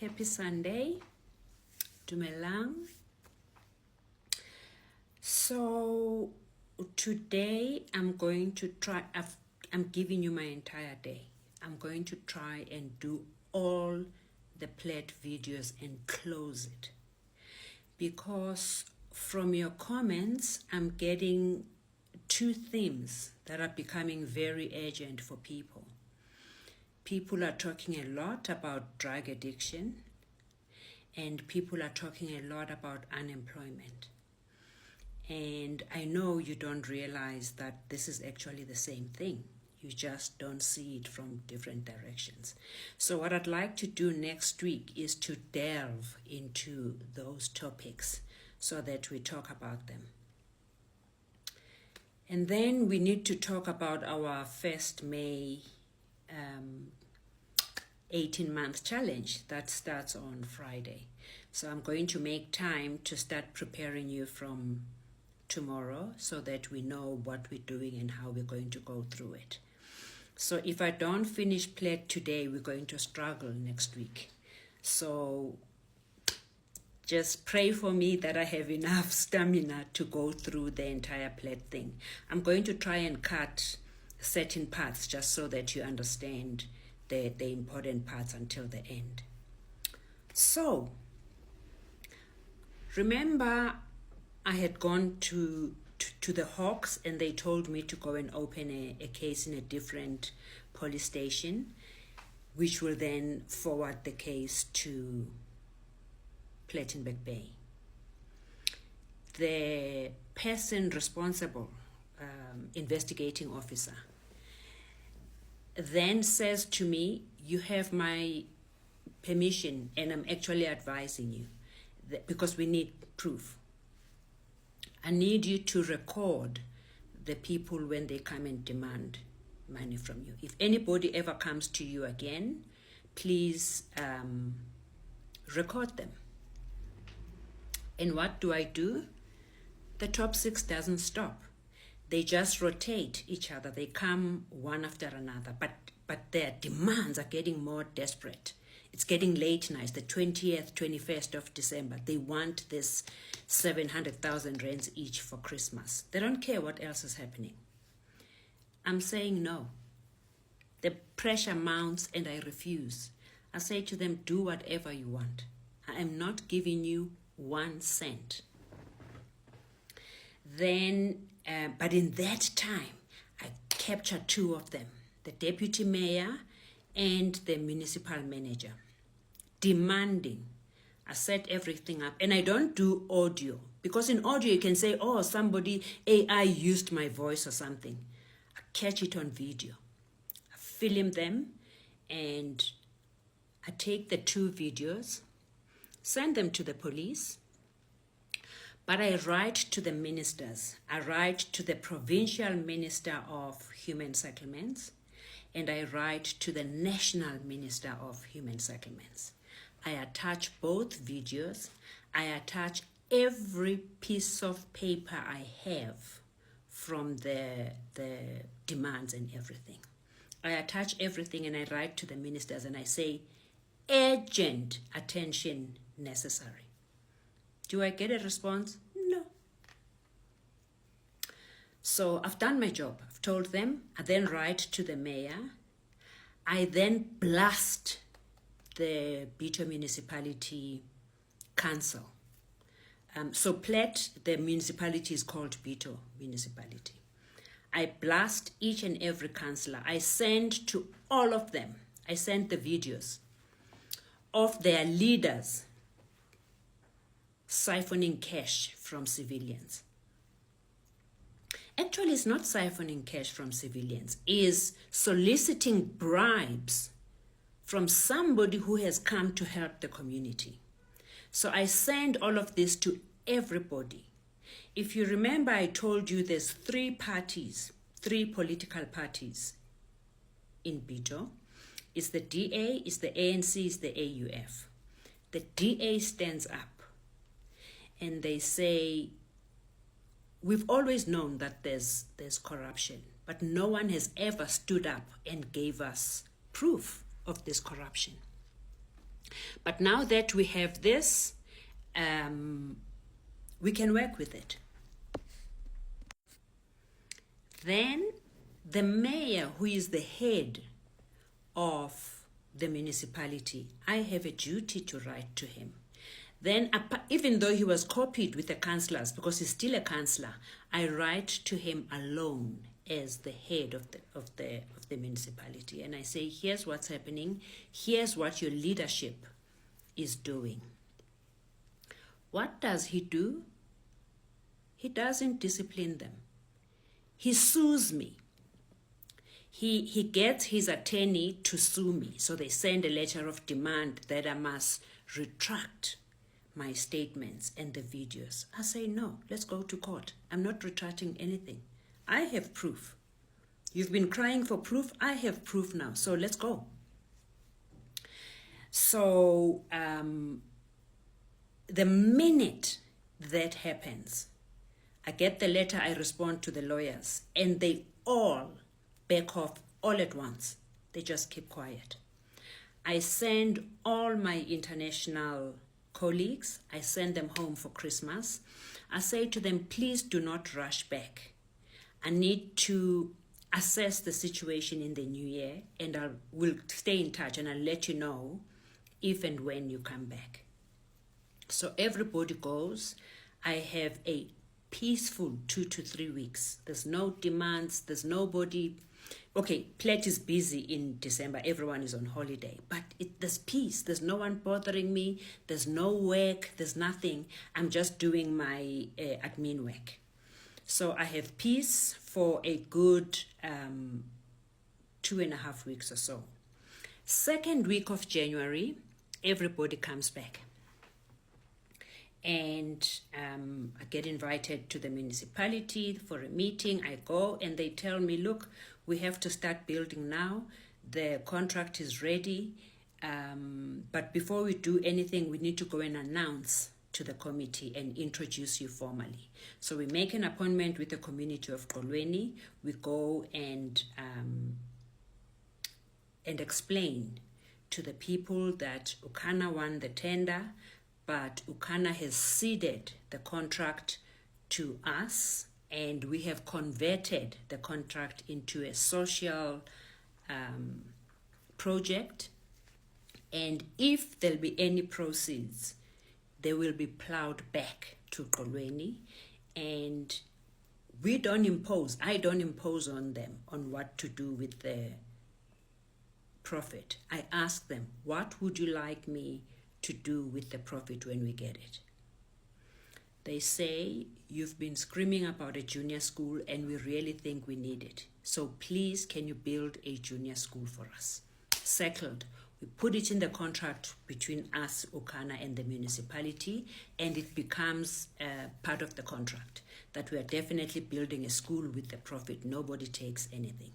Happy Sunday, Dumelang. So today I'm going to try, I'm giving you my entire day. I'm going to try and do all the Plet videos and close it. Because from your comments, I'm getting two themes that are becoming very urgent for people. People are talking a lot about drug addiction, and people are talking a lot about unemployment. And I know you don't realize that this is actually the same thing. You just don't see it from different directions. So what I'd like to do next week is to delve into those topics so that we talk about them. And then we need to talk about our 1st May 18-month challenge that starts on Friday. So I'm going to make time to start preparing you from tomorrow so that we know what we're doing and how we're going to go through it. So if I don't finish Plet today, we're going to struggle next week. So just pray for me that I have enough stamina to go through the entire Plet thing. I'm going to try and cut certain parts just so that you understand the important parts until the end. So, remember I had gone to the Hawks and they told me to go and open a case in a different police station, which will then forward the case to Plettenberg Bay. The person responsible, investigating officer, then says to me, you have my permission and I'm actually advising you because we need proof. I need you to record the people when they come and demand money from you. If anybody ever comes to you again, please record them. And what do? The top 6 doesn't stop. They just rotate each other. They come one after another, but their demands are getting more desperate. It's getting late now. It's the 20th, 21st of December. They want this 700,000 rands each for Christmas. They don't care what else is happening. I'm saying no. The pressure mounts and I refuse. I say to them, do whatever you want. I am not giving you 1 cent. Then, but in that time, I captured 2 of them, the deputy mayor and the municipal manager, demanding. I set everything up, and I don't do audio, because in audio you can say, oh, somebody, AI used my voice or something. I catch it on video. I film them, and I take the 2 videos, send them to the police, but I write to the ministers. I write to the Provincial Minister of Human Settlements, and I write to the National Minister of Human Settlements. I attach both videos. I attach every piece of paper I have from the demands and everything. I attach everything and I write to the ministers and I say, urgent attention necessary. Do I get a response? No. So I've done my job. I've told them. I then write to the mayor. I then blast the Bito Municipality Council. So Plet, the municipality is called Bito Municipality. I blast each and every councillor. I send to all of them. I send the videos of their leaders siphoning cash from civilians. Actually, it's not siphoning cash from civilians. It's soliciting bribes from somebody who has come to help the community. So I send all of this to everybody. If you remember, I told you there's 3 parties, 3 political parties in Bito. It's the DA, it's the ANC, it's the AUF. The DA stands up and they say, we've always known that there's corruption, but no one has ever stood up and gave us proof of this corruption. But now that we have this, we can work with it. Then the mayor, who is the head of the municipality, I have a duty to write to him. Then, even though he was copied with the councillors, because he's still a councillor, I write to him alone as the head of the municipality, and I say, here's what's happening, here's what your leadership is doing. What does he do? He doesn't discipline them. He sues me. He gets his attorney to sue me. So they send a letter of demand that I must retract my statements and the videos. I say, no, let's go to court. I'm not retracting anything. I have proof. You've been crying for proof. I have proof now. So let's go. So the minute that happens, I get the letter, I respond to the lawyers, and they all back off all at once. They just keep quiet. I send all my international colleagues, I send them home for Christmas. I say to them, please do not rush back. I need to assess the situation in the new year, and I will stay in touch and I'll let you know if and when you come back. So everybody goes. I have a peaceful 2 to 3 weeks. There's no demands, there's nobody. Okay, Plet is busy in December, everyone is on holiday, but there's peace. There's no one bothering me, there's no work, there's nothing. I'm just doing my admin work. So I have peace for a good 2.5 weeks or so. Second week of January, everybody comes back. And I get invited to the municipality for a meeting. I go and they tell me, look, we have to start building now. The contract is ready. But before we do anything, we need to go and announce to the committee and introduce you formally. So we make an appointment with the community of Kolweni. We go and explain to the people that Ukana won the tender, but Ukana has ceded the contract to us, and we have converted the contract into a social project. And if there'll be any proceeds, they will be plowed back to Kolweni. And we don't impose, I don't impose on them on what to do with the profit. I ask them, what would you like me to do with the profit when we get it? They say, you've been screaming about a junior school and we really think we need it. So please, can you build a junior school for us? Settled. We put it in the contract between us, Ukana, and the municipality, and it becomes part of the contract that we are definitely building a school with the profit. Nobody takes anything.